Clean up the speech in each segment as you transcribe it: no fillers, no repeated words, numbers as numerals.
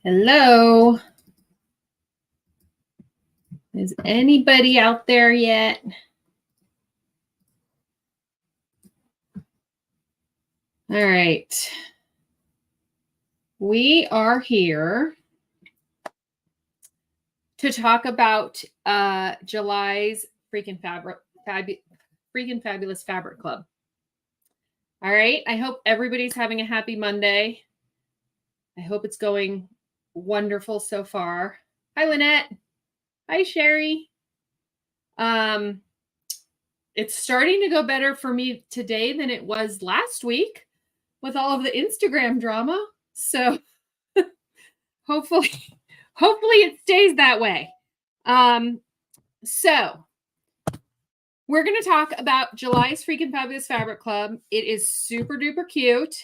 Hello. Is anybody out there yet? All right. We are here to talk about July's Freakin Fabulous Fabric Club. All right. I hope everybody's having a happy Monday. I hope it's going wonderful so far. Hi, Lynette. Hi, Sherry. It's starting to go better for me today than it was last week with all of the Instagram drama. So hopefully it stays that way. So we're going to talk about July's Freakin Fabulous Fabric Club. It is super duper cute.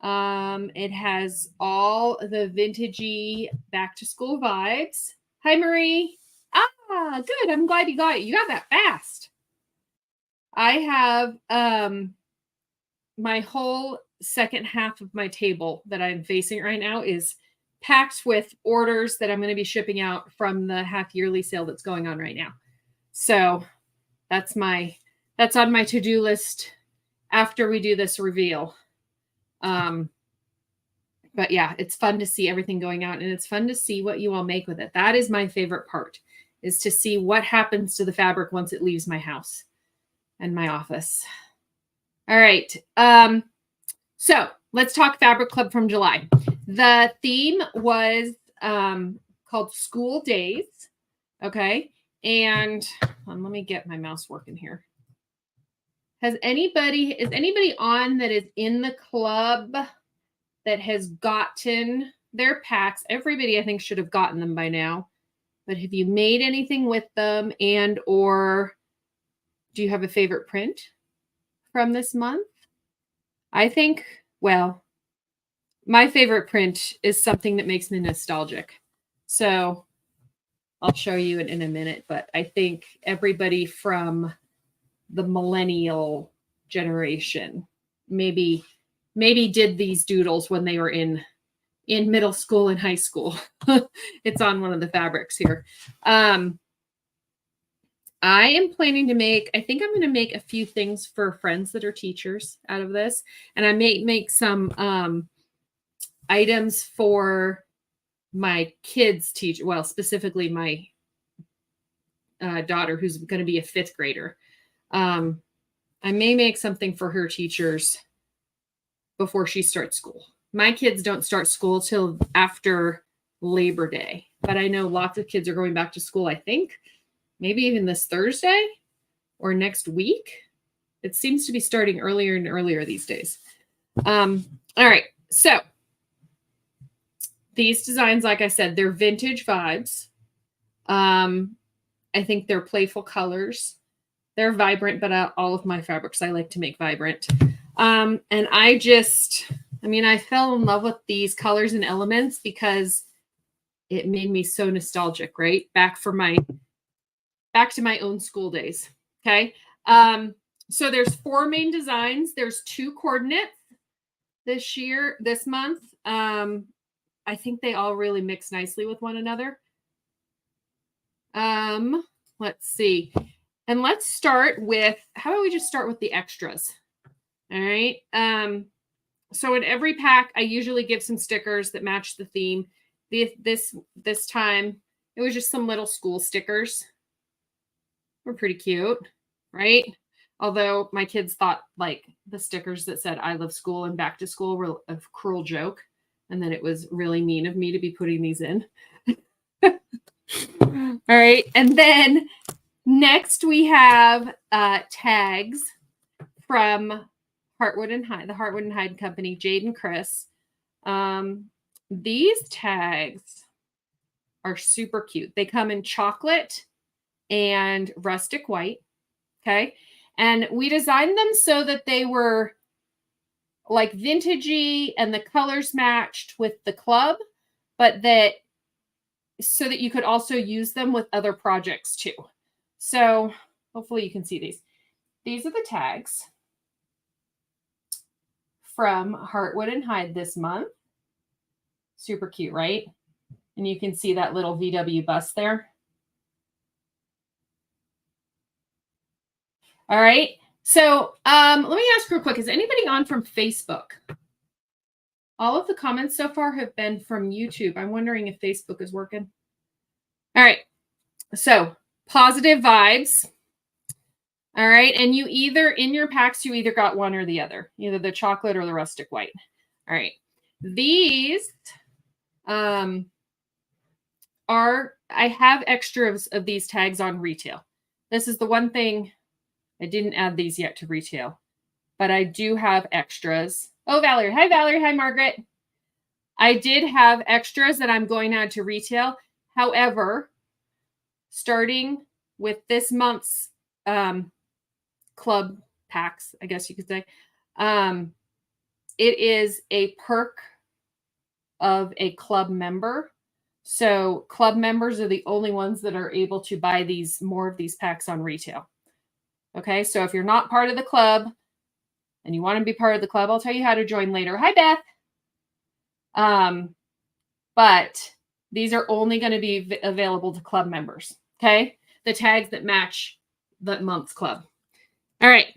It has all the vintagey back to school vibes. Hi, Marie. Ah, good. I'm glad you got it. You got that fast. I have my whole second half of my table that I'm facing right now is packed with orders that I'm going to be shipping out from the half yearly sale that's going on right now. So that's on my to-do list after we do this reveal. But yeah, it's fun to see everything going out, and it's fun to see what you all make with it. That is my favorite part, is to see what happens to the fabric once it leaves my house and my office. All right. So let's talk Fabric Club from July. The theme was called School Days. Okay. And let me get my mouse working here. Is anybody on that is in the club that has gotten their packs? Everybody, I think, should have gotten them by now. But have you made anything with them, and or do you have a favorite print from this month? I think, well, my favorite print is something that makes me nostalgic. So I'll show you in a minute, but I think everybody from the millennial generation maybe did these doodles when they were in middle school and high school. It's on one of the fabrics here. I am planning to I think I'm going to make a few things for friends that are teachers out of this. And I may make some items for my kids' teacher. Well, specifically my daughter, who's going to be a 5th grader. I may make something for her teachers before she starts school. My kids don't start school till after Labor Day, but I know lots of kids are going back to school, I think, maybe even this Thursday or next week. It seems to be starting earlier and earlier these days. All right. So these designs, like I said, they're vintage vibes. I think they're playful colors. They're vibrant, but all of my fabrics I like to make vibrant. And I fell in love with these colors and elements because it made me so nostalgic, right? Back to my own school days. Okay. So there's 4 main designs. There's 2 coordinates this month. I think they all really mix nicely with one another. Let's see. And let's start with, how about we just start with the extras? All right. So in every pack, I usually give some stickers that match the theme. This time, it was just some little school stickers. Were pretty cute, right? Although my kids thought like the stickers that said "I love school" and "back to school" were a cruel joke, and that it was really mean of me to be putting these in. All right, and then next we have tags from Heartwood and Hyde, the Heartwood and Hyde Company, Jade and Chris. These tags are super cute. They come in chocolate and rustic white. Okay. And we designed them so that they were like vintagey and the colors matched with the club, but so that you could also use them with other projects too. So hopefully you can see these. These are the tags from Heartwood and Hyde this month. Super cute, right? And you can see that little VW bus there. All right. So let me ask real quick, is anybody on from Facebook? All of the comments so far have been from YouTube. I'm wondering if Facebook is working. All right. So positive vibes. All right. And you either, in your packs, you either got one or the other, either the chocolate or the rustic white. All right. These I have extras of these tags on retail. This is the one thing, I didn't add these yet to retail, but I do have extras. Oh, Valerie. Hi, Valerie. Hi, Margaret. I did have extras that I'm going to add to retail. However, starting with this month's club packs, I guess you could say, it is a perk of a club member. So club members are the only ones that are able to buy more of these packs on retail. Okay, so if you're not part of the club and you want to be part of the club, I'll tell you how to join later. Hi, Beth. But these are only going to be available to club members. Okay, the tags that match the month's club. All right.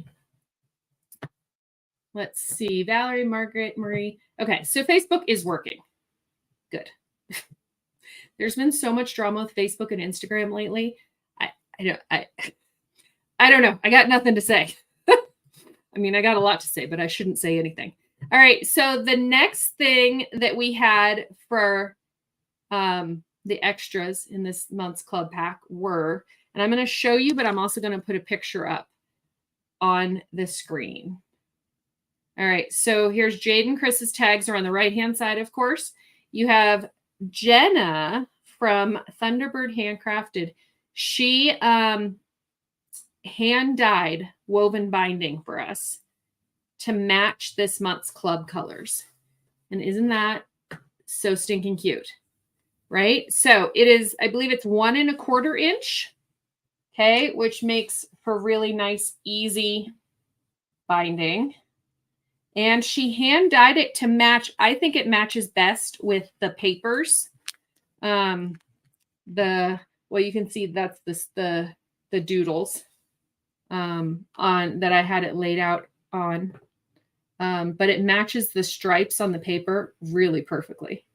Let's see. Valerie, Margaret, Marie. Okay, so Facebook is working. Good. There's been so much drama with Facebook and Instagram lately. I don't know. I got nothing to say. I mean, I got a lot to say, but I shouldn't say anything. All right. So the next thing that we had for the extras in this month's club pack were, and I'm going to show you, but I'm also going to put a picture up on the screen. All right. So here's Jade and Chris's tags are on the right-hand side, of course. You have Jenna from Thunderbird Handcrafted. She hand-dyed woven binding for us to match this month's club colors. And isn't that so stinking cute? Right? So it is, I believe it's 1 1/4 inch. Okay, which makes for really nice, easy binding. And she hand dyed it to match. I think it matches best with the papers. Well, you can see that's the doodles on that I had it laid out on. But it matches the stripes on the paper really perfectly.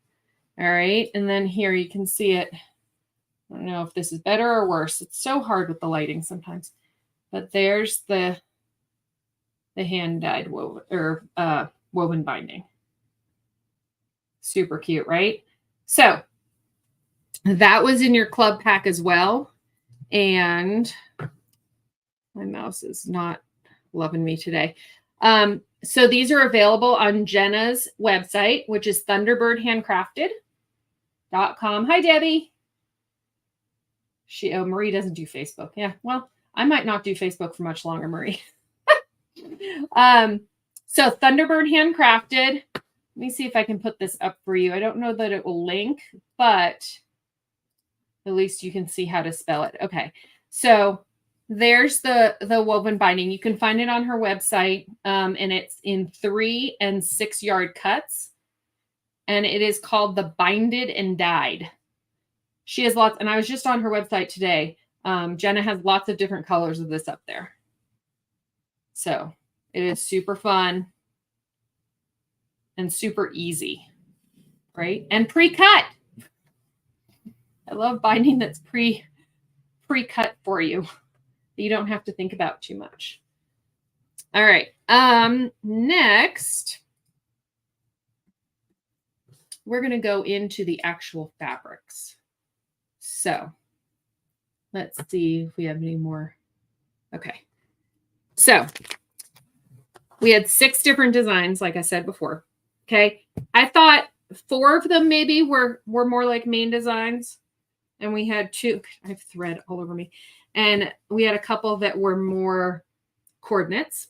All right. And then here you can see it. I don't know if this is better or worse. It's so hard with the lighting sometimes. But there's the hand-dyed woven binding. Super cute, right? So that was in your club pack as well. And my mouse is not loving me today. So these are available on Jenna's website, which is thunderbirdhandcrafted.com. Hi, Debbie. Marie doesn't do Facebook. Yeah, well, I might not do Facebook for much longer, Marie. So Thunderbird Handcrafted. Let me see if I can put this up for you. I don't know that it will link, but at least you can see how to spell it. Okay, so there's the woven binding. You can find it on her website, and it's in 3 and 6 yard cuts, and it is called the Binded and Dyed. She has lots, and I was just on her website today. Jenna has lots of different colors of this up there. So it is super fun and super easy, right? And pre-cut. I love binding that's pre-cut for you. You don't have to think about too much. All right. Next, we're going to go into the actual fabrics. So let's see if we have any more. Okay. So we had 6 different designs, like I said before. Okay. I thought 4 of them maybe were more like main designs. And we had 2. I have thread all over me. And we had a couple that were more coordinates.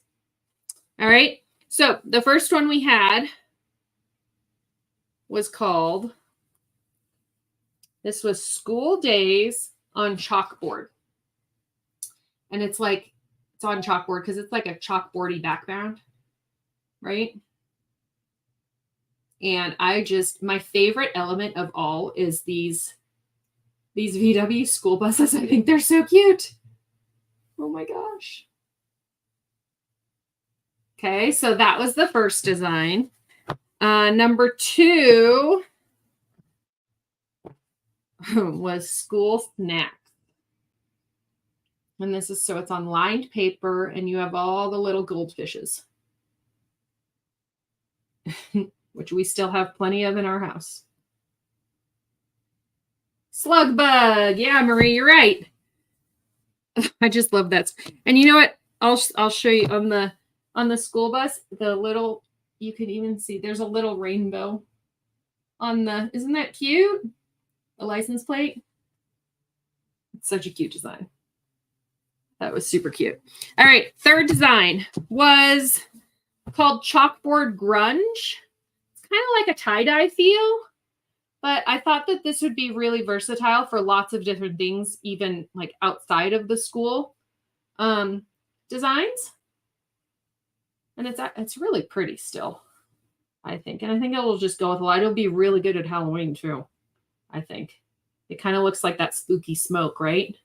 All right. So the first one we had was called, this was School Days on Chalkboard. And it's on chalkboard because it's like a chalkboardy background, right? And my favorite element of all is these VW school buses. I think they're so cute. Oh my gosh. Okay, so that was the first design. Number 2 was school snacks. And this is, so it's on lined paper and you have all the little goldfishes, which we still have plenty of in our house. Slug bug. Yeah, Marie, you're right. I just love that. And you know what? I'll show you on the school bus, the little, you can even see there's a little rainbow on the, isn't that cute? A license plate. It's such a cute design. That was super cute. All right, third design was called Chalkboard Grunge. It's kind of like a tie-dye feel, but I thought that this would be really versatile for lots of different things, even like outside of the school designs. And it's really pretty still, I think. And I think it will just go with a lot. It'll be really good at Halloween too, I think. It kind of looks like that spooky smoke, right?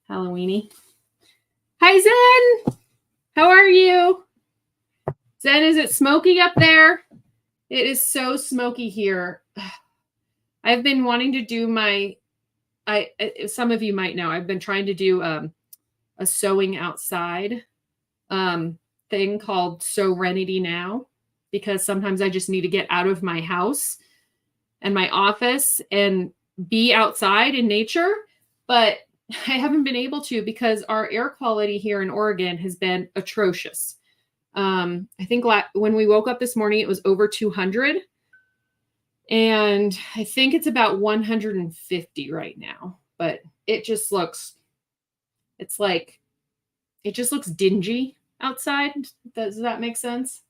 Halloweeny. Hi, Zen. How are you? Zen, is it smoky up there? It is so smoky here. I've been wanting to do some of you might know, I've been trying to do a sewing outside thing called Serenity Now, because sometimes I just need to get out of my house and my office and be outside in nature. But I haven't been able to because our air quality here in Oregon has been atrocious. I think when we woke up this morning, it was over 200. And I think it's about 150 right now. But it just looks dingy outside. Does that make sense?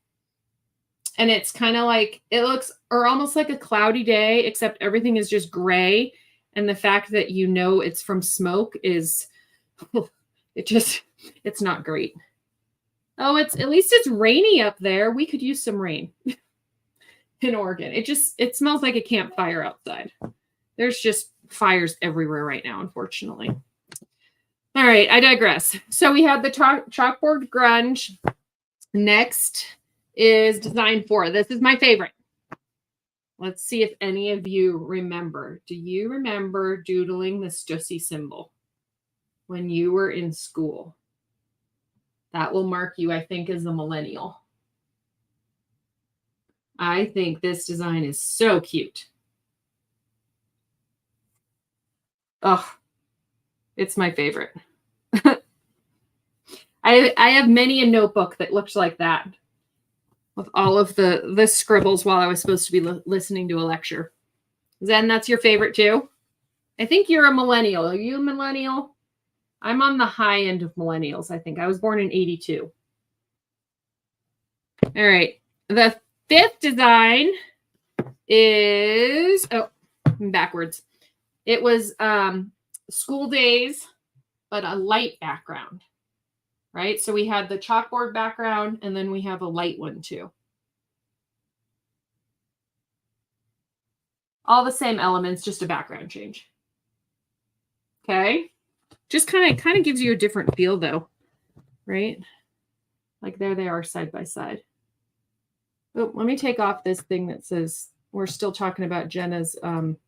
And it's kind of like, it looks, or almost like a cloudy day, except everything is just gray. And the fact that it's from smoke is, it's not great. Oh, at least it's rainy up there. We could use some rain in Oregon. It smells like a campfire outside. There's just fires everywhere right now, unfortunately. All right, I digress. So we had the Chalkboard Grunge. Next is design 4. This is my favorite. Let's see if any of you remember. Do you remember doodling the Stussy symbol when you were in school? That will mark you, I think, as a millennial. I think this design is so cute. Oh, it's my favorite. I have many a notebook that looks like that, with all of the scribbles while I was supposed to be listening to a lecture. Zen, that's your favorite too? I think you're a millennial. Are you a millennial? I'm on the high end of millennials, I think. I was born in 82. All right. The 5th design is, I'm backwards. It was school days, but a light background, right? So we had the chalkboard background, and then we have a light one too. All the same elements, just a background change. Okay. Just kind of gives you a different feel though, right? Like there they are side by side. Oh, let me take off this thing that says we're still talking about Jenna's Find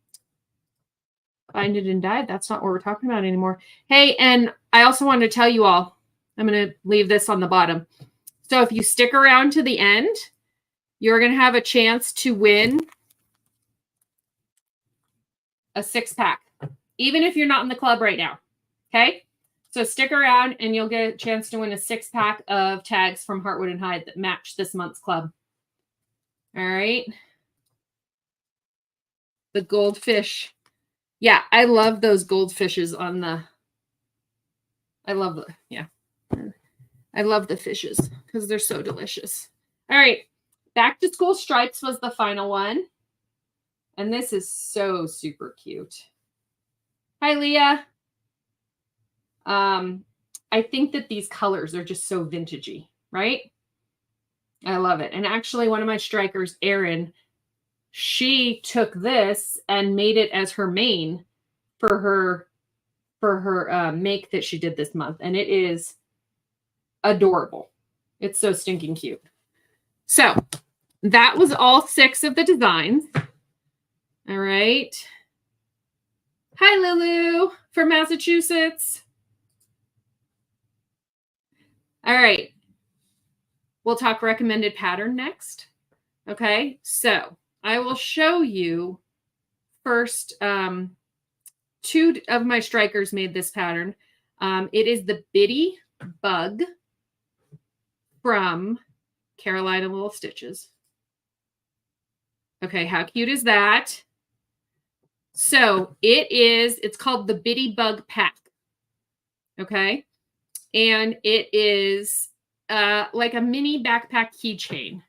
It and Died. That's not what we're talking about anymore. Hey, and I also wanted to tell you all, I'm going to leave this on the bottom. So if you stick around to the end, you're going to have a chance to win a 6-pack, even if you're not in the club right now. Okay? So stick around and you'll get a chance to win a 6-pack of tags from Heartwood and Hyde that match this month's club. All right. The goldfish. Yeah, I love those goldfishes on the, I love the fishes because they're so delicious. All right. Back to School Stripes was the final one. And this is so super cute. Hi, Leah. I think that these colors are just so vintagey, right? I love it. And actually, one of my strikers, Erin, she took this and made it as her main for her make that she did this month, and it is adorable. It's so stinking cute. So that was all 6 of the designs. All right. Hi, Lulu from Massachusetts. All right. We'll talk recommended pattern next. Okay. So I will show you first. 2 of my strikers made this pattern. It is the Bitty Bug from Carolina Little Stitches. Okay, how cute is that? So it's called the Bitty Bug Pack. Okay. And it is like a mini backpack keychain.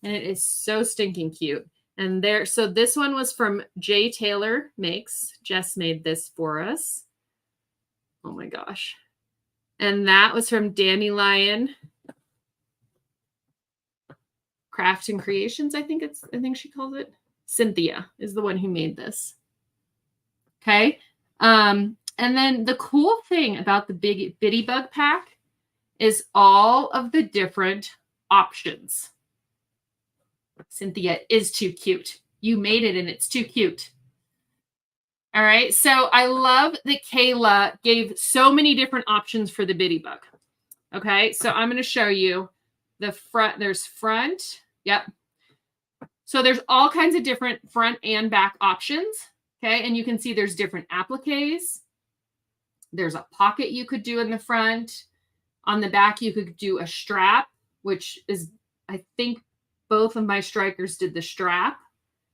And it is so stinking cute. And so this one was from J. Taylor Makes. Jess made this for us. Oh my gosh. And that was from Dandelion Craft and Creations, I think she calls it. Cynthia is the one who made this. Okay. And then the cool thing about the Bitty Bug Pack is all of the different options. Cynthia is too cute. You made it and it's too cute. All right. So I love that Kayla gave so many different options for the Bitty Bug. Okay. So I'm going to show you the front. There's front. Yep. So there's all kinds of different front and back options. Okay. And you can see there's different appliques. There's a pocket you could do in the front. On the back, you could do a strap, which is, I think, both of my strikers did the strap,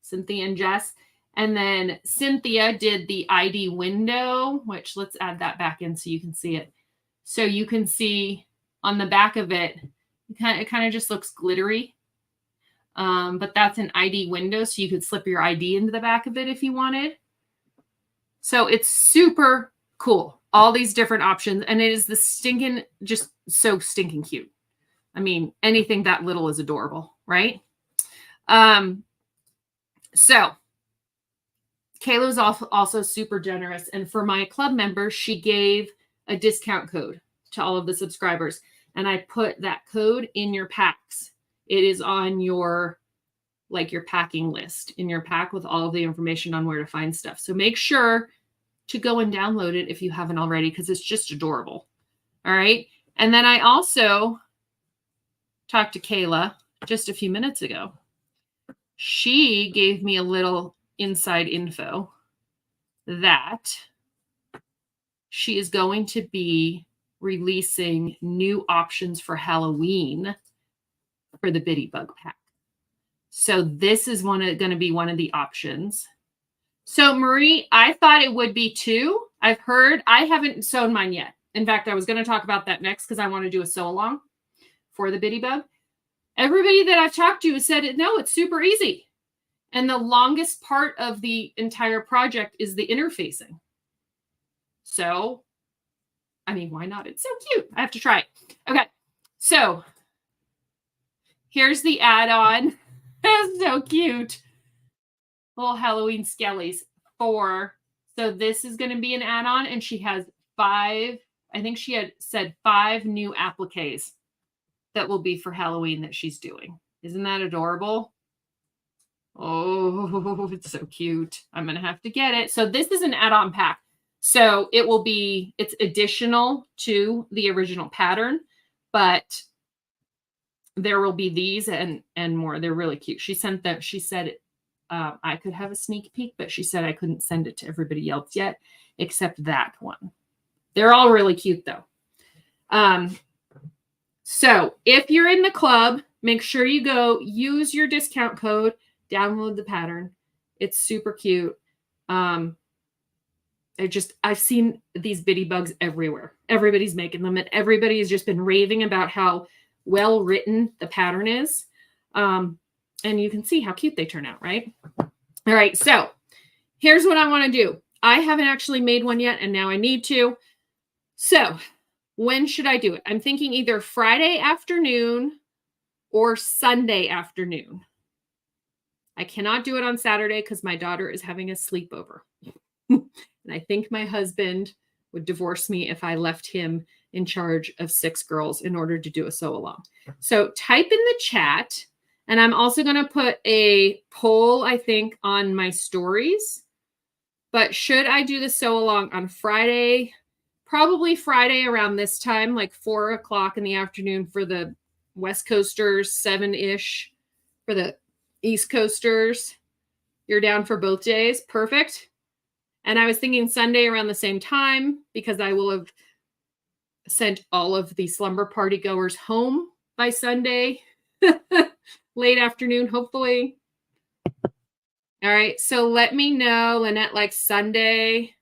Cynthia and Jess. And then Cynthia did the ID window, which let's add that back in so you can see it. So you can see on the back of it, it kind of just looks glittery. But that's an ID window, so you could slip your ID into the back of it if you wanted. So it's super cool. All these different options. And it is just so stinking cute. I mean, anything that little is adorable, right? So Kayla's also super generous. And for my club members, she gave a discount code to all of the subscribers. And I put that code in your packs. It is on your packing list in your pack with all of the information on where to find stuff. So make sure to go and download it if you haven't already, because it's just adorable. All right. And then I also talked to Kayla just a few minutes ago. She gave me a little inside info that she is going to be releasing new options for Halloween for the Bitty Bug Pack. So this is going to be one of the options. So Marie, I thought it would be 2. I haven't sewn mine yet. In fact, I was going to talk about that next because I want to do a sew along for the Bitty Bug. Everybody that I've talked to has said, no, it's super easy. And the longest part of the entire project is the interfacing. So, I mean, why not? It's so cute. I have to try it. Okay. So here's the add-on. That's so cute. Little Halloween skellies. 4. So this is going to be an add-on, and she has 5. I think she had said 5 new appliques that will be for Halloween that she's doing. Isn't that adorable? Oh, it's so cute. I'm going to have to get it. So this is an add-on pack. So it's additional to the original pattern, but there will be these and more. They're really cute. She said I could have a sneak peek, but she said I couldn't send it to everybody else yet, except that one. They're all really cute though. So if you're in the club, make sure you go use your discount code, download the pattern. It's super cute. I've seen these Bitty Bugs everywhere. Everybody's making them, and everybody has just been raving about how well written the pattern is. And you can see how cute they turn out, right? All right. So here's what I want to do. I haven't actually made one yet, and now I need to. So when should I do it? I'm thinking either Friday afternoon or Sunday afternoon. I cannot do it on Saturday because my daughter is having a sleepover. And I think my husband would divorce me if I left him in charge of 6 girls in order to do a sew along. So type in the chat. And I'm also going to put a poll, I think, on my stories. But should I do the sew along on Friday? Probably Friday around this time, like 4 o'clock in the afternoon for the West Coasters, 7-ish for the East Coasters. You're down for both days. Perfect. And I was thinking Sunday around the same time because I will have sent all of the slumber party goers home by Sunday. Late afternoon, hopefully. All right. So let me know, Lynette, like Sunday.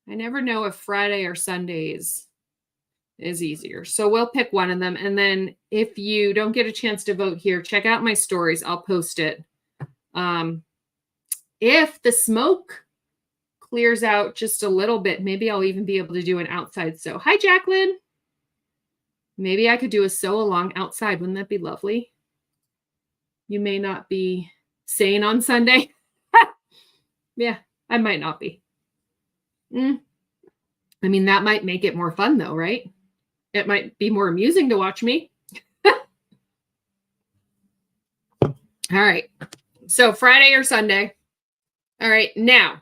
I never know if Friday or Sundays is easier. So we'll pick one of them. And then if you don't get a chance to vote here, check out my stories. I'll post it. If the smoke clears out just a little bit, maybe I'll even be able to do an outside sew. Hi, Jacqueline. Maybe I could do a sew along outside. Wouldn't that be lovely? You may not be sane on Sunday. Yeah, I might not be. I mean, that might make it more fun though, right? It might be more amusing to watch me. All right. So Friday or Sunday. All right. Now,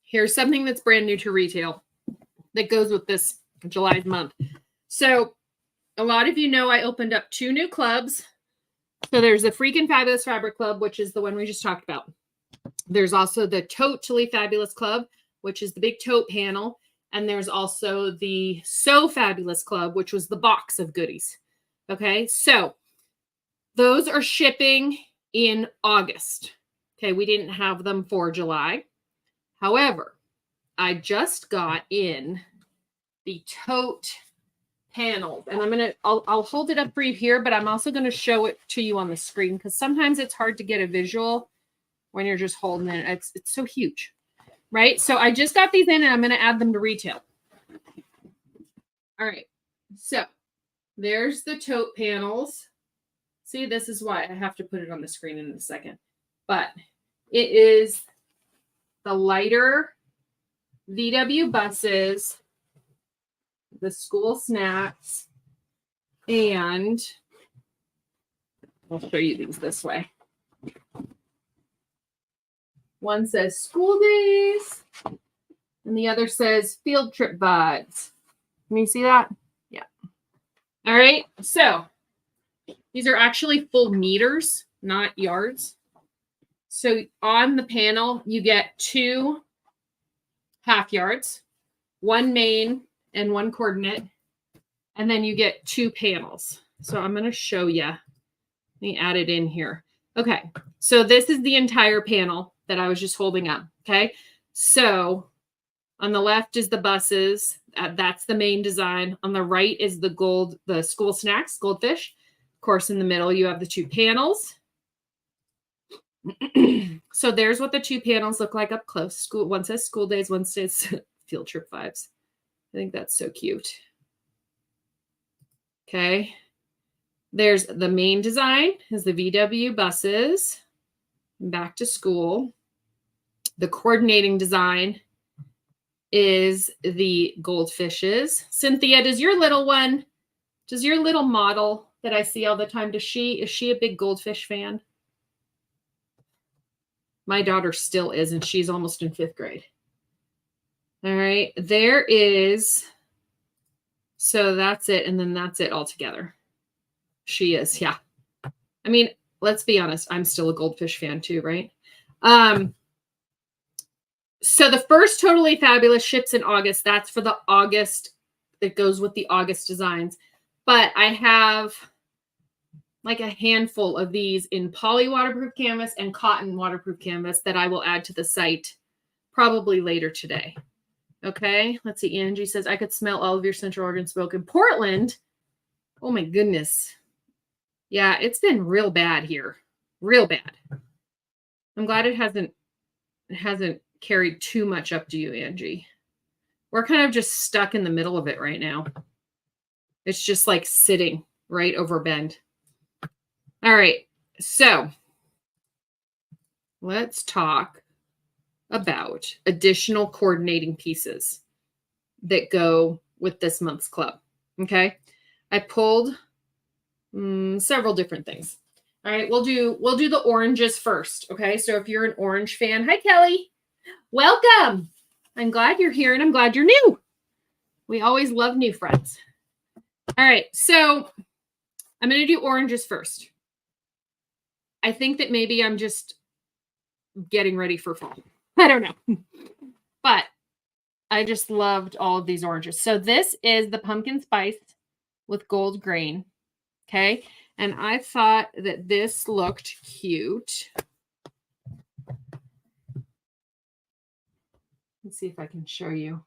here's something that's brand new to retail that goes with this July month. So a lot of you know I opened up 2 new clubs. So there's the Freakin Fabulous Fabric Club, which is the one we just talked about. There's also the Totally Fabulous Club, which is the big tote panel. And there's also the So Fabulous Club, which was the box of goodies. Okay, so those are shipping in August. Okay, we didn't have them for July. However, I just got in the tote panels, and I'll hold it up for you here, but I'm also going to show it to you on the screen because sometimes it's hard to get a visual when you're just holding it. It's so huge, right? So I just got these in and I'm going to add them to retail. All right. So there's the tote panels. See, this is why I have to put it on the screen in a second, but it is the lighter VW buses, the school snacks, and I'll show you these this way. One says school days, and the other says field trip vibes. Can you see that? Yeah. All right. So these are actually full meters, not yards. So on the panel, you get 2 half yards, 1 main and 1 coordinate, and then you get 2 panels. So I'm going to show you. Let me add it in here. Okay, so this is the entire panel that I was just holding up. Okay, so on the left is the buses. That's the main design. On the right is the school snacks, goldfish. Of course, in the middle, you have the 2 panels. So there's what the 2 panels look like up close. One says school days, one says field trip vibes. I think that's so cute. Okay. There's the main design is the VW buses, back to school. The coordinating design is the goldfishes. Cynthia, does your little model that I see all the time, is she a big goldfish fan? My daughter still is, and she's almost in 5th grade. All right, there is, so that's it, and then that's it all together. She is, yeah. I mean, let's be honest, I'm still a goldfish fan too, right? So the first Totally Fabulous ships in August. That's for the August, that goes with the August designs. But I have like a handful of these in poly waterproof canvas and cotton waterproof canvas that I will add to the site probably later today. Okay, let's see. Angie says, I could smell all of your Central Oregon smoke in Portland. Oh my goodness. Yeah, it's been real bad here. Real bad. I'm glad it hasn't carried too much up to you, Angie. We're kind of just stuck in the middle of it right now. It's just like sitting right over Bend. All right. So let's talk about additional coordinating pieces that go with this month's club. Okay. I pulled several different things. All right, we'll do the oranges first. Okay. So if you're an orange fan, hi Kelly. Welcome. I'm glad you're here and I'm glad you're new. We always love new friends. All right. So I'm going to do oranges first. I think that maybe I'm just getting ready for fall. I don't know. But I just loved all of these oranges. So this is the pumpkin spice with gold grain. Okay. And I thought that this looked cute. Let's see if I can show you.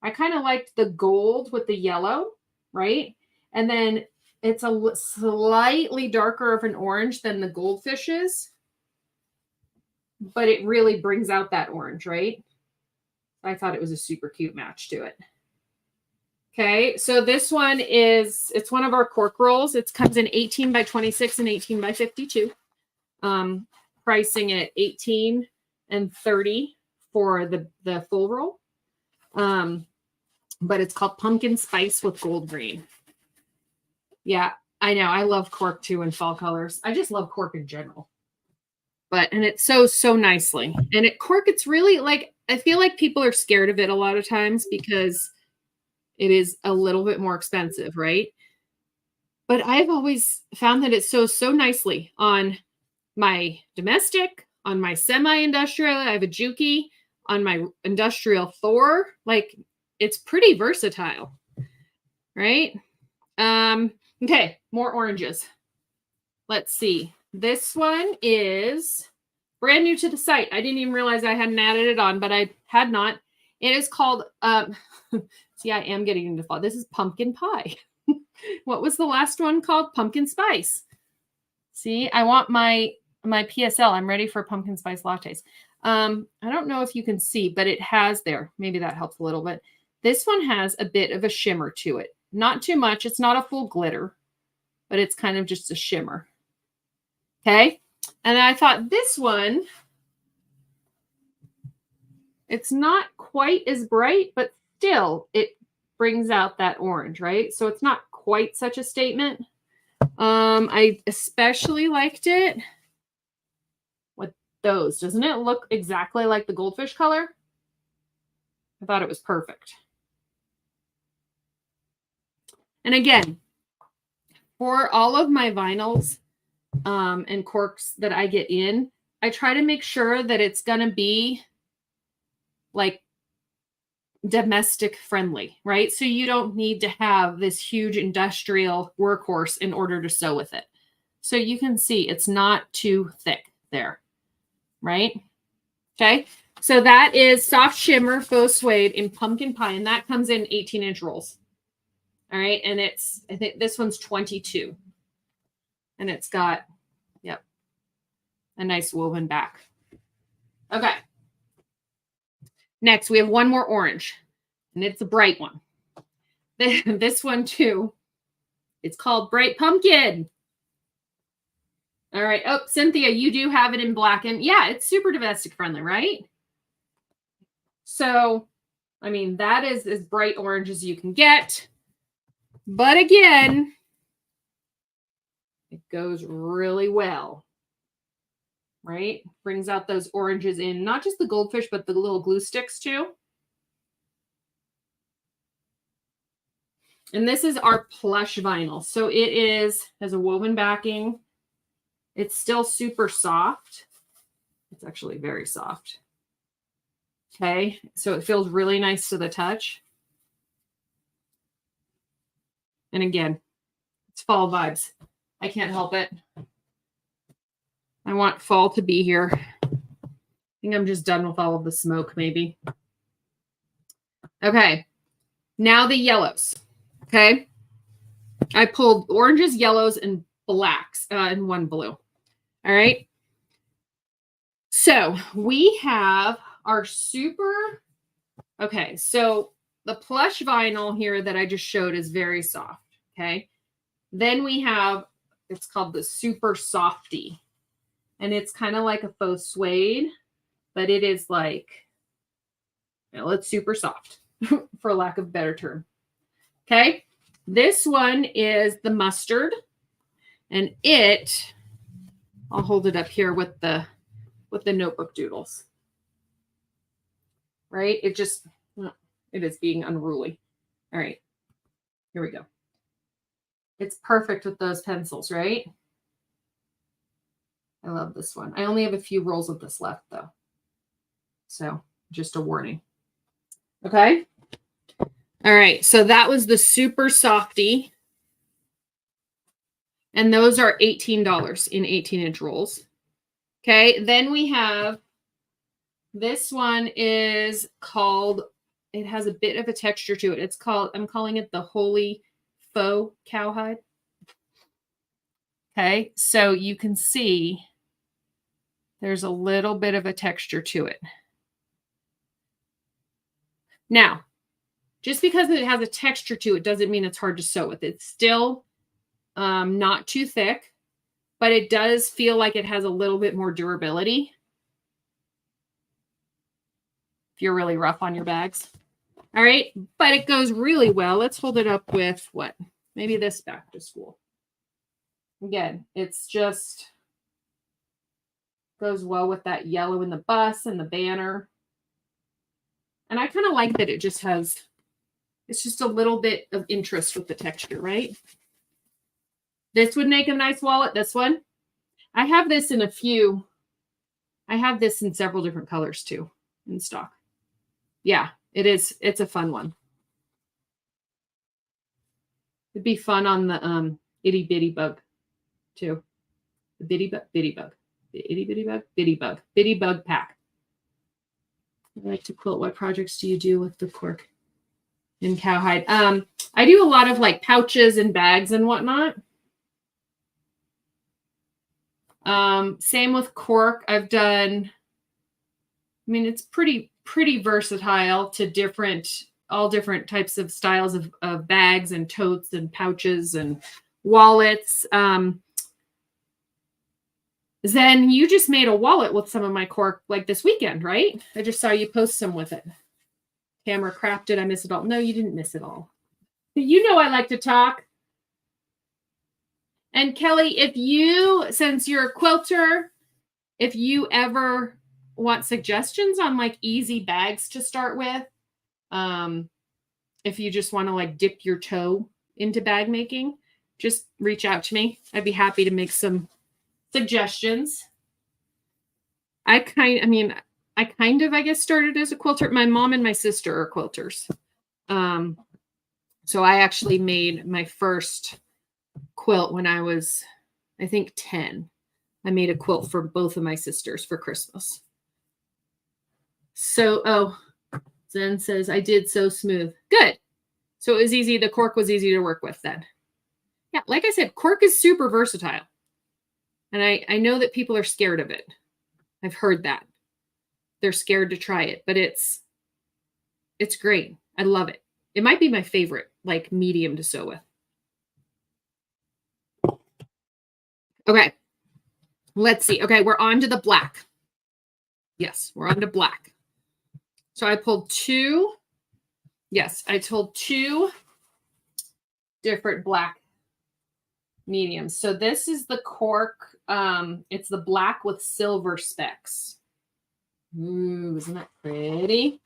I kind of liked the gold with the yellow, right? And then it's a slightly darker of an orange than the goldfish is, but it really brings out that orange, right? I thought it was a super cute match to it. Okay, so this one it's one of our cork rolls. It comes in 18 by 26 and 18 by 52. Pricing at 18 and 30 for the full roll. But it's called pumpkin spice with gold green. Yeah, I know. I love cork too in fall colors. I just love cork in general. And it sews so nicely. And cork, it's really like, I feel like people are scared of it a lot of times because it is a little bit more expensive, right? But I've always found that it sews so nicely on my domestic, on my semi-industrial. I have a Juki, on my industrial Thor. Like, it's pretty versatile, right? Okay, more oranges. Let's see. This one is brand new to the site. I didn't even realize I hadn't added it on, but I had not. It is called, see, I am getting into fall. This is pumpkin pie. What was the last one called? Pumpkin spice. See, I want my PSL. I'm ready for pumpkin spice lattes. I don't know if you can see, but it has there. Maybe that helps a little bit. This one has a bit of a shimmer to it. Not too much. It's not a full glitter, but it's kind of just a shimmer. Okay. And I thought this one, it's not quite as bright, but still it brings out that orange, right? So it's not quite such a statement. I especially liked it with those. Doesn't it look exactly like the goldfish color? I thought it was perfect. And again, for all of my vinyls and corks that I get in, I try to make sure that it's going to be like domestic friendly, right? So you don't need to have this huge industrial workhorse in order to sew with it. So you can see it's not too thick there, right? Okay. So that is soft shimmer faux suede in pumpkin pie, and that comes in 18-inch rolls. All right. And I think this one's 22. And it's got, yep, a nice woven back. Okay. Next, we have one more orange, and it's a bright one. This one too, it's called Bright Pumpkin. All right. Oh, Cynthia, you do have it in black. And yeah, it's super domestic friendly, right? So, I mean, that is as bright orange as you can get. But again, it goes really well, right? Brings out those oranges in, not just the goldfish, but the little glue sticks too. And this is our plush vinyl. So it has a woven backing. It's still super soft. It's actually very soft. Okay, so it feels really nice to the touch. And again, it's fall vibes. I can't help it. I want fall to be here. I think I'm just done with all of the smoke, maybe. Okay, now the yellows. Okay, I pulled oranges, yellows, and blacks, and one blue. All right. So we have our super, okay, so the plush vinyl here that I just showed is very soft, okay? Then we have, it's called the Super Softy. And it's kind of like a faux suede, but it is like, it's super soft for lack of a better term. Okay. This one is the mustard, and I'll hold it up here with the notebook doodles. Right? It is being unruly. All right. Here we go. It's perfect with those pencils, right? I love this one. I only have a few rolls of this left though. So just a warning. Okay. All right. So that was the super softy. And those are $18 in 18-inch rolls. Okay. Then we have, this one is called, it has a bit of a texture to it. I'm calling it the Holy Faux Cowhide. Okay. So you can see there's a little bit of a texture to it. Now, just because it has a texture to it doesn't mean it's hard to sew with. It's still not too thick, but it does feel like it has a little bit more durability if you're really rough on your bags. All right, but it goes really well. Let's hold it up with what? Maybe this back to school. Again, it's just goes well with that yellow in the bus and the banner. And I kind of like that it just has, it's just a little bit of interest with the texture, right? This would make a nice wallet, this one. I have this in I have this in several different colors too in stock. Yeah, it is. It's a fun one. It'd be fun on the itty bitty bug too. The bitty bug, the itty bitty bug, bitty bug pack. I like to quilt. What projects do you do with the cork and cowhide? I do a lot of like pouches and bags and whatnot. Same with cork. I've done, I mean, it's pretty versatile to all different types of styles of bags and totes and pouches and wallets. Zen, you just made a wallet with some of my cork like this weekend, right? I just saw you post some with it. Camera crafted. I miss it all. No, you didn't miss it all. You know I like to talk. And Kelly, since you're a quilter, if you ever want suggestions on like easy bags to start with, if you just want to like dip your toe into bag making, just reach out to me. I'd be happy to make some suggestions. I kind of, I guess, started as a quilter. My mom and my sister are quilters. So I actually made my first quilt when I was, I think, 10. I made a quilt for both of my sisters for Christmas. So, Zen says, I did so smooth. Good. So it was easy. The cork was easy to work with then. Yeah, like I said, cork is super versatile. And I know that people are scared of it. I've heard that. They're scared to try it, but it's great. I love it. It might be my favorite, like medium to sew with. Okay. Let's see. Okay, we're on to the black. Yes, we're on to black. So I pulled two. Yes, I told two different black mediums. So this is the cork. It's the black with silver specks. Ooh, isn't that pretty?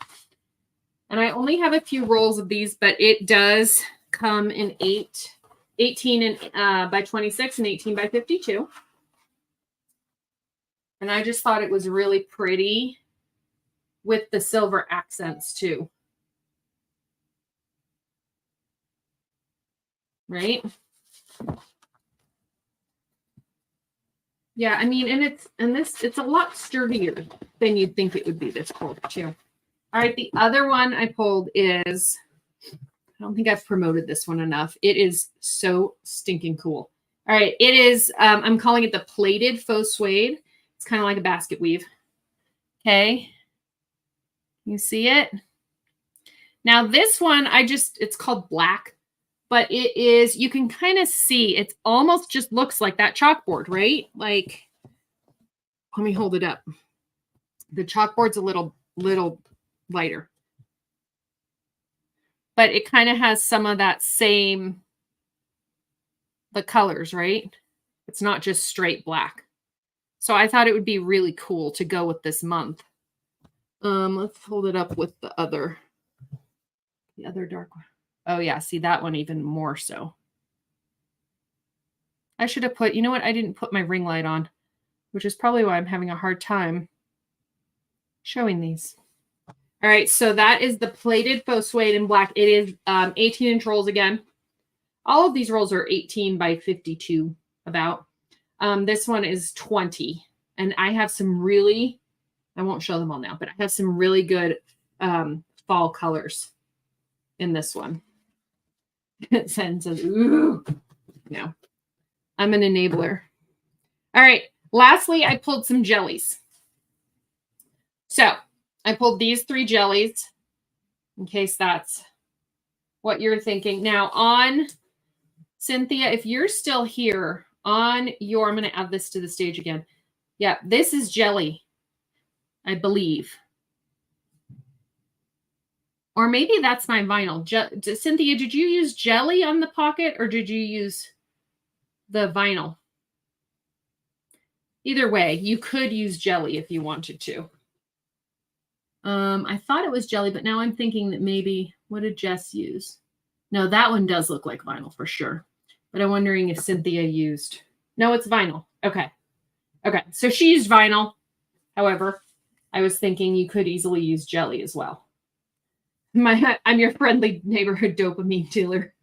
And I only have a few rolls of these, but it does come in 18 by 26 and 18 by 52. And I just thought it was really pretty with the silver accents too. Right? Yeah, I mean, it's a lot sturdier than you'd think it would be, this quilt too. All right, the other one I pulled is, I don't think I've promoted this one enough. It is so stinking cool. All right, it is, I'm calling it the plated faux suede. It's kind of like a basket weave. Okay. You see it? Now this one, it's called black, but it is, you can kind of see, it almost just looks like that chalkboard, right? Like Let me hold it up. The chalkboard's a little lighter. But it kind of has some of that same, the colors, right? It's not just straight black. So I thought it would be really cool to go with this month. Let's hold it up with the other dark one. Oh yeah, see that one even more so. I should have put, you know what? I didn't put my ring light on, which is probably why I'm having a hard time showing these. All right, so that is the plated faux suede in black. It is 18-inch rolls again. All of these rolls are 18 by 52 about. This one is 20. And I have some really, I won't show them all now, but I have some really good fall colors in this one. It says, ooh, no. I'm an enabler. All right, lastly, I pulled some jellies. So I pulled these 3 jellies in case that's what you're thinking. Now on Cynthia, if you're still here on your, I'm going to add this to the stage again. Yeah, this is jelly, I believe. Or maybe that's my vinyl. Cynthia, did you use jelly on the pocket or did you use the vinyl? Either way, you could use jelly if you wanted to. I thought it was jelly, but now I'm thinking that maybe, what did Jess use? No, that one does look like vinyl for sure. But I'm wondering if Cynthia used, no, it's vinyl. Okay. Okay. So she used vinyl. However, I was thinking you could easily use jelly as well. I'm your friendly neighborhood dopamine dealer.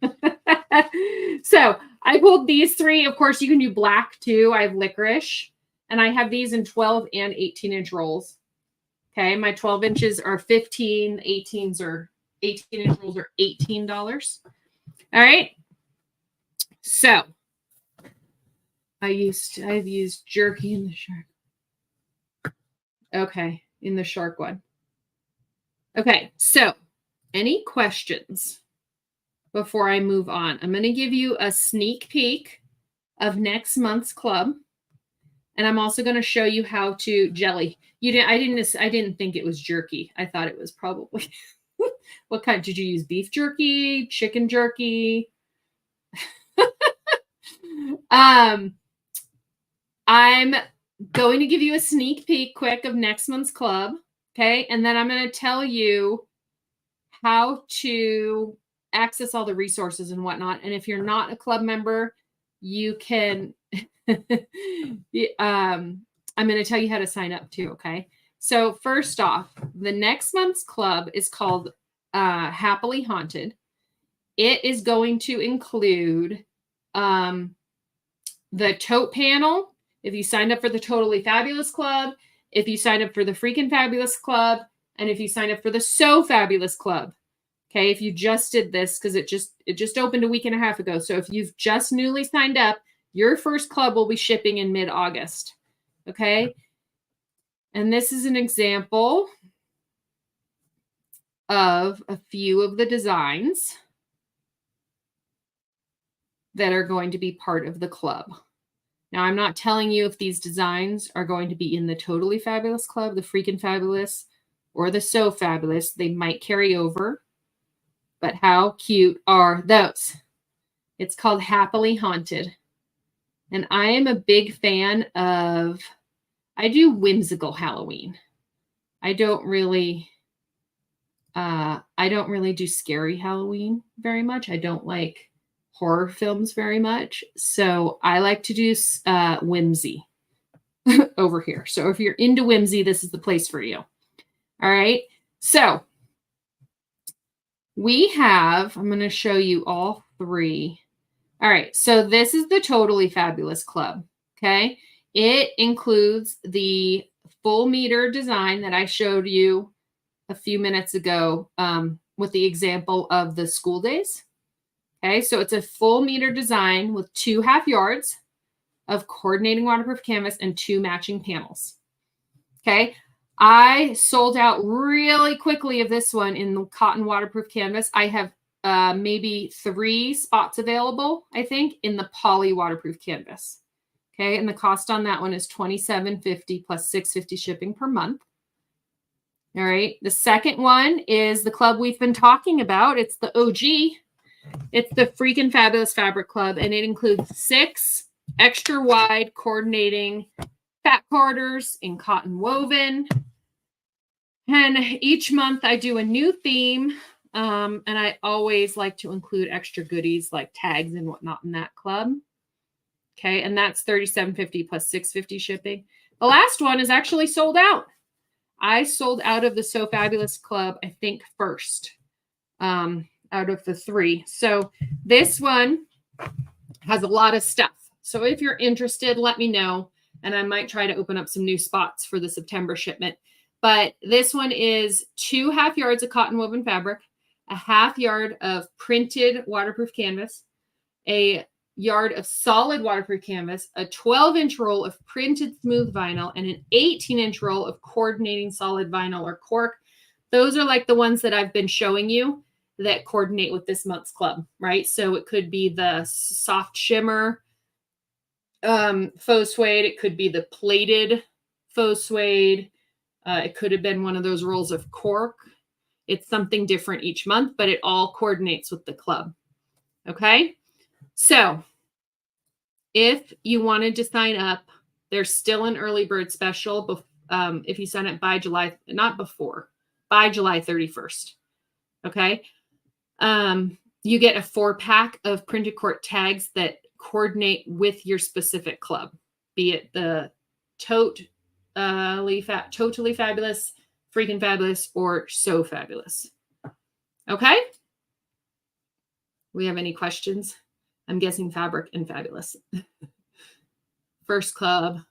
So I pulled these 3. Of course, you can do black too. I have licorice. And I have these in 12 and 18-inch rolls. Okay, my 12 inches are 15, 18s are 18-inch rolls are $18. All right. So I've used jerky in the shark. Okay, in the shark one. Okay, so any questions before I move on? I'm going to give you a sneak peek of next month's club. And I'm also going to show you how to jelly. I didn't think it was jerky. I thought it was probably what kind did you use? Beef jerky, chicken jerky? I'm going to give you a sneak peek quick of next month's club. Okay. And then I'm going to tell you how to access all the resources and whatnot. And if you're not a club member, you can I'm going to tell you how to sign up too. Okay. So first off, the next month's club is called Happily Haunted. It is going to include the tote panel. If you signed up for the Totally Fabulous Club, if you signed up for the Freakin Fabulous Club, and if you signed up for the So Fabulous Club. Okay. If you just did this, because it just opened a week and a half ago. So if you've just newly signed up, your first club will be shipping in mid-August. Okay. And this is an example of a few of the designs that are going to be part of the club. Now, I'm not telling you if these designs are going to be in the Totally Fabulous Club, the Freakin Fabulous, or the So Fabulous. They might carry over. But how cute are those? It's called Happily Haunted. And I am a big fan of, I do whimsical Halloween. I don't really do scary Halloween very much. I don't like horror films very much. So I like to do whimsy over here. So if you're into whimsy, this is the place for you. All right. So I'm going to show you all 3. All right. So this is the Totally Fabulous Club. Okay. It includes the full meter design that I showed you a few minutes ago with the example of the school days. Okay. So it's a full meter design with 2 half yards of coordinating waterproof canvas and 2 matching panels. Okay. I sold out really quickly of this one in the cotton waterproof canvas. I have maybe 3 spots available, I think, in the poly waterproof canvas. Okay, and the cost on that one is $27.50 plus $6.50 shipping per month. All right. The second one is the club we've been talking about. It's the OG. It's the Freakin Fabulous Fabric Club, and it includes 6 extra wide coordinating fat quarters in cotton woven. And each month I do a new theme, and I always like to include extra goodies like tags and whatnot in that club. Okay, and that's $37.50 plus $6.50 shipping. The last one is actually sold out. I sold out of the So Fabulous Club, I think, first out of the 3. So this one has a lot of stuff. So if you're interested, let me know, and I might try to open up some new spots for the September shipment. But this one is 2 half yards of cotton woven fabric, a half yard of printed waterproof canvas, a yard of solid waterproof canvas, a 12-inch roll of printed smooth vinyl, and an 18-inch roll of coordinating solid vinyl or cork. Those are like the ones that I've been showing you that coordinate with this month's club, right? So it could be the soft shimmer faux suede. It could be the plated faux suede. It could have been one of those rolls of cork. It's something different each month, but it all coordinates with the club. Okay. So if you wanted to sign up, there's still an early bird special. If you sign up by July, not before, by July 31st. Okay. You get a 4-pack of printed cork tags that coordinate with your specific club, be it the Totally Fabulous, Freakin Fabulous, or So Fabulous. Okay. We have any questions? I'm guessing Fabric and Fabulous. First club.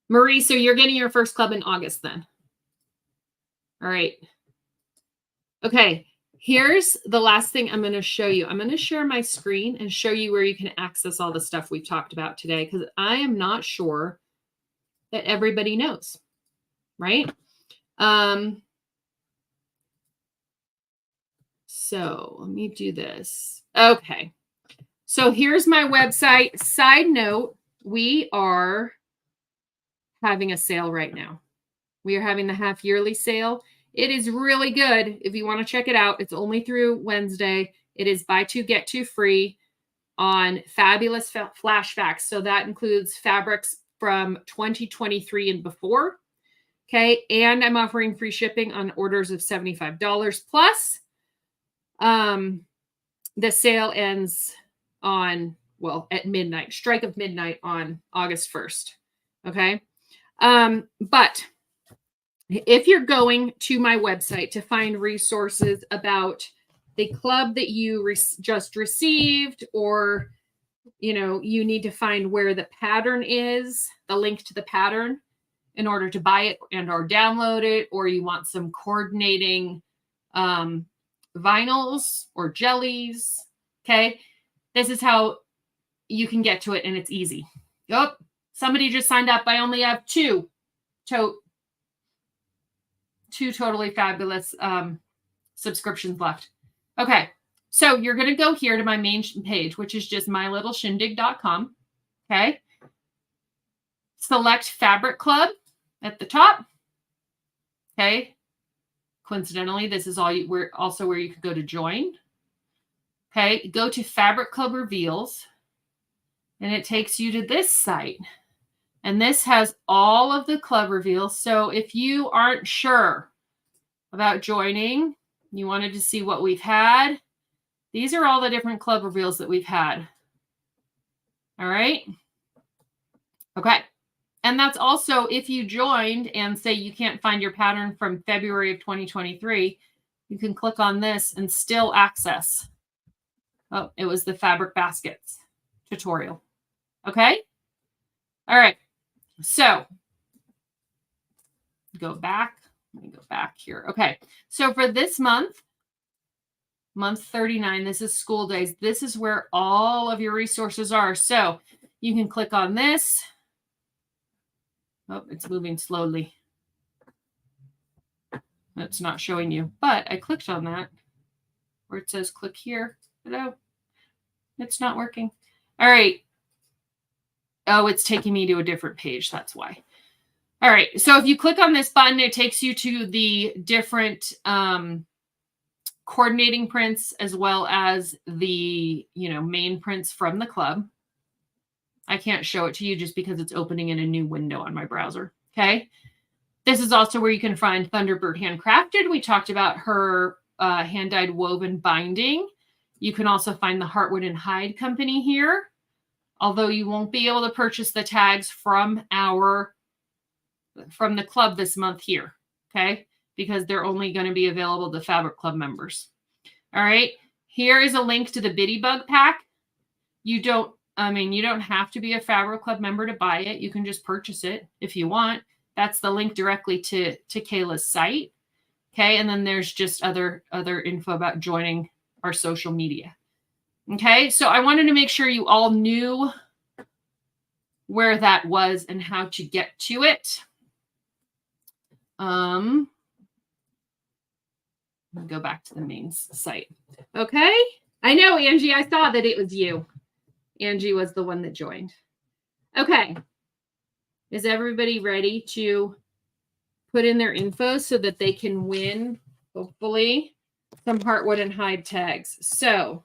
Marie, so you're getting your first club in August then. All right. Okay. Here's the last thing I'm going to show you. I'm going to share my screen and show you where you can access all the stuff we've talked about today, because I am not sure that everybody knows, right? So let me do this. Okay. So here's my website. Side note, we are having a sale right now. We are having the half yearly sale. It is really good. If you want to check it out, it's only through Wednesday. It is buy 2, get 2 free on Fabulous Flash Facts. So that includes fabrics from 2023 and before. Okay. And I'm offering free shipping on orders of $75 plus. The sale ends on, well, at midnight, strike of midnight on August 1st. Okay. But if you're going to my website to find resources about the club that you just received, or, you know, you need to find where the pattern is, the link to the pattern in order to buy it and or download it, or you want some coordinating vinyls or jellies. Okay. This is how you can get to it, and it's easy. Yep. Somebody just signed up. I only have 2 Totally Fabulous subscriptions left. Okay. So you're going to go here to my main page, which is just mylittleshindig.com. Okay. Select Fabric Club at the top. Okay. Coincidentally, this is also where you could go to join. Okay. Go to Fabric Club Reveals, and it takes you to this site. And this has all of the club reveals. So if you aren't sure about joining, you wanted to see what we've had, these are all the different club reveals that we've had. All right. Okay. And that's also if you joined and say you can't find your pattern from February of 2023, you can click on this and still access. Oh, it was the fabric baskets tutorial. Okay. All right. So go back. Let me go back here. Okay. So for this month 39, this is school days. This is where all of your resources are. So you can click on this. Oh, it's moving slowly. It's not showing you, but I clicked on that where it says click here. Hello. It's not working. All right. Oh, it's taking me to a different page. That's why. All right. So if you click on this button, it takes you to the different coordinating prints as well as the, main prints from the club. I can't show it to you just because it's opening in a new window on my browser. Okay. This is also where you can find Thunderbird Handcrafted. We talked about her hand-dyed woven binding. You can also find the Heartwood and Hide Company here, although you won't be able to purchase the tags from the club this month here, okay? Because they're only going to be available to Fabric Club members. All right, here is a link to the Bitty Bug pack. You don't have to be a Fabric Club member to buy it. You can just purchase it if you want. That's the link directly to Kayla's site. Okay, and then there's just other info about joining our social media. Okay, so I wanted to make sure you all knew where that was and how to get to it. I'll go back to the main site. Okay, I know, Angie, I saw that it was you. Angie was the one that joined. Okay, is everybody ready to put in their info so that they can win, hopefully, some Heartwood and Hide tags? So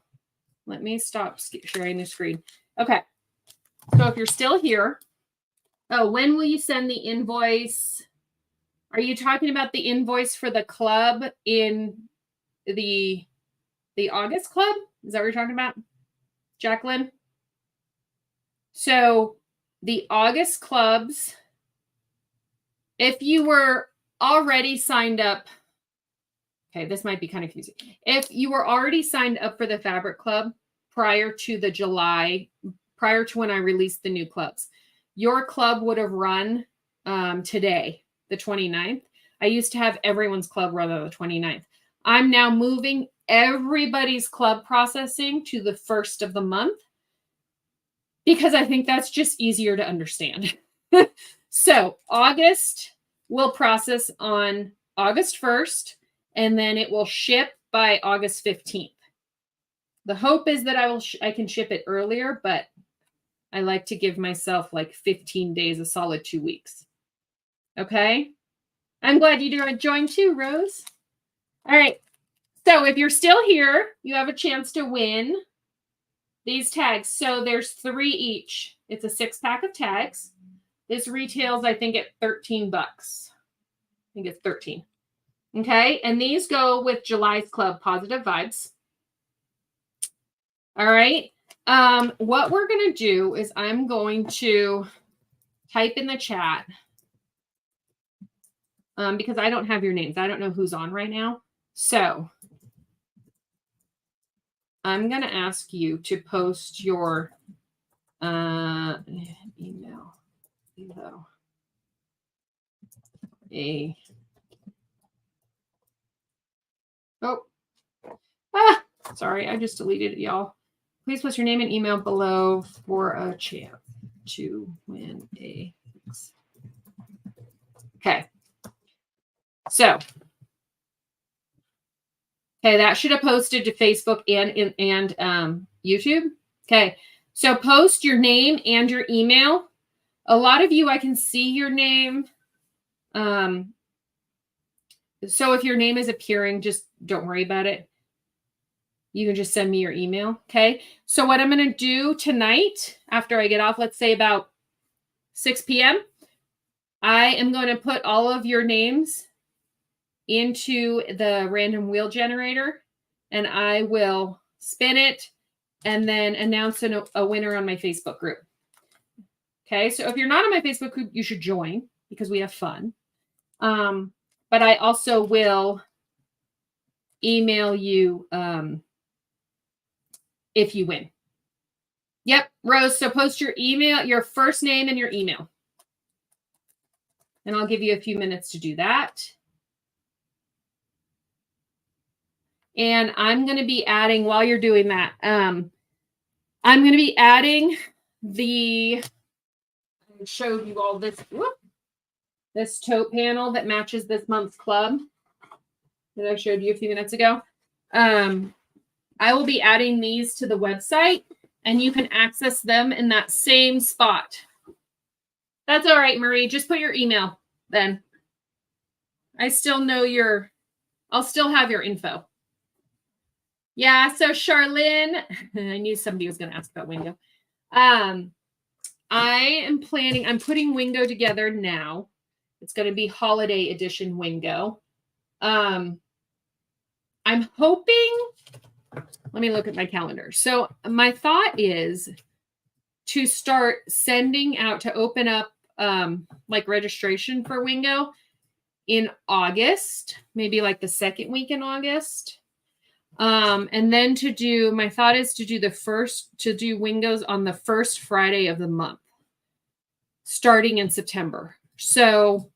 let me stop sharing the screen. Okay, so if you're still here, when will you send the invoice? Are you talking about the invoice for the club in the August club? Is that what you're talking about, Jacqueline? So the August clubs, if you were already signed up, okay, this might be kind of confusing. If you were already signed up for the Fabric Club prior to when I released the new clubs, your club would have run today, the 29th. I used to have everyone's club run on the 29th. I'm now moving everybody's club processing to the 1st of the month because I think that's just easier to understand. So August will process on August 1st, and then it will ship by August 15th. The hope is that I can ship it earlier, but I like to give myself like 15 days, a solid 2 weeks. Okay. I'm glad you joined too, Rose. All right. So if you're still here, you have a chance to win these tags. So there's 3 each. It's a 6-pack of tags. This retails, I think, at $13. I think it's 13. Okay. And these go with July's club, Positive Vibes. All right. What we're going to do is I'm going to type in the chat because I don't have your names. I don't know who's on right now. So I'm going to ask you to post your email. Sorry, I just deleted it, y'all. Please post your name and email below for a chance to win a fix. Okay. So, that should have posted to Facebook and YouTube. Okay. So post your name and your email. A lot of you, I can see your name. So if your name is appearing, just don't worry about it. You can just send me your email. Okay. So what I'm going to do tonight, after I get off, let's say about 6 p.m., I am going to put all of your names into the random wheel generator, and I will spin it and then announce a winner on my Facebook group. Okay. So if you're not on my Facebook group, you should join because we have fun. But I also will email you if you win. Yep, Rose. So post your email, your first name and your email. And I'll give you a few minutes to do that. And I'm going to be adding, while you're doing that, I'm going to be adding I showed you all this, this tote panel that matches this month's club that I showed you a few minutes ago. I will be adding these to the website, and you can access them in that same spot That's all right, Marie. Just put your email then. I still know I'll still have your info. Yeah, so Charlene, I knew somebody was going to ask about Wingo. I'm putting Wingo together now. It's going to be holiday edition Wingo. I'm hoping, let me look at my calendar. So my thought is to start sending out to open up like registration for Wingo in August, maybe like the second week in August. And then my thought is to do Wingos on the first Friday of the month, starting in September. So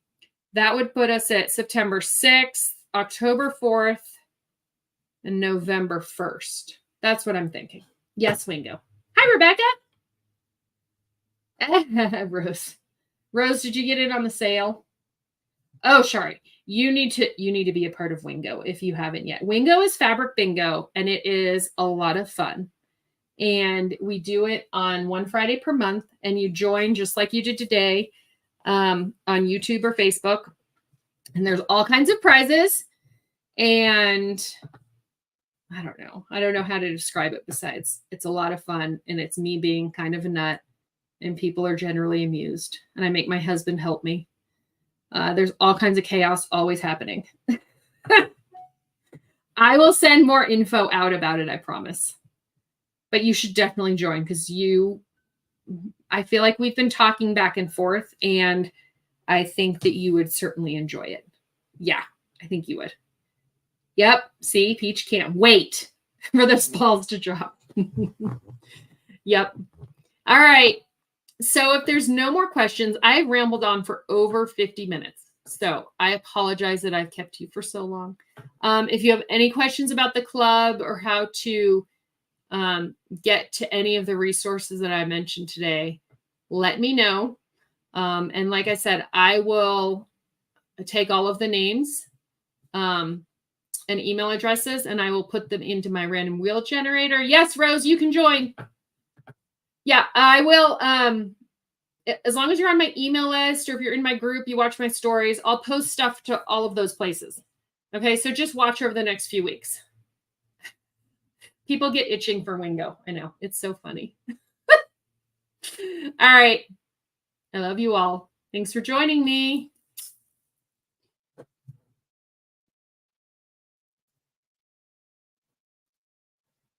that would put us at September 6th, October 4th, and November 1st. That's what I'm thinking. Yes, Wingo. Hi, Rebecca. Rose, did you get it on the sale? Oh, sorry. You need to be a part of Wingo if you haven't yet. Wingo is Fabric Bingo, and it is a lot of fun. And we do it on one Friday per month, and you join just like you did today on YouTube or Facebook. And there's all kinds of prizes. And I don't know how to describe it besides it's a lot of fun, and it's me being kind of a nut, and people are generally amused. And I make my husband help me. There's all kinds of chaos always happening. I will send more info out about it, I promise. But you should definitely join because I feel like we've been talking back and forth, and I think that you would certainly enjoy it. Yeah, I think you would. Yep. See, Peach can't wait for those balls to drop. Yep. All right. So if there's no more questions, I've rambled on for over 50 minutes. So I apologize that I've kept you for so long. If you have any questions about the club or how to get to any of the resources that I mentioned today, let me know. And like I said, I will take all of the names and email addresses, and I will put them into my random wheel generator. Yes, Rose, you can join. Yeah, I will. As long as you're on my email list, or if you're in my group, you watch my stories, I'll post stuff to all of those places. Okay, so just watch over the next few weeks. People get itching for Wingo. I know, it's so funny. All right. I love you all. Thanks for joining me.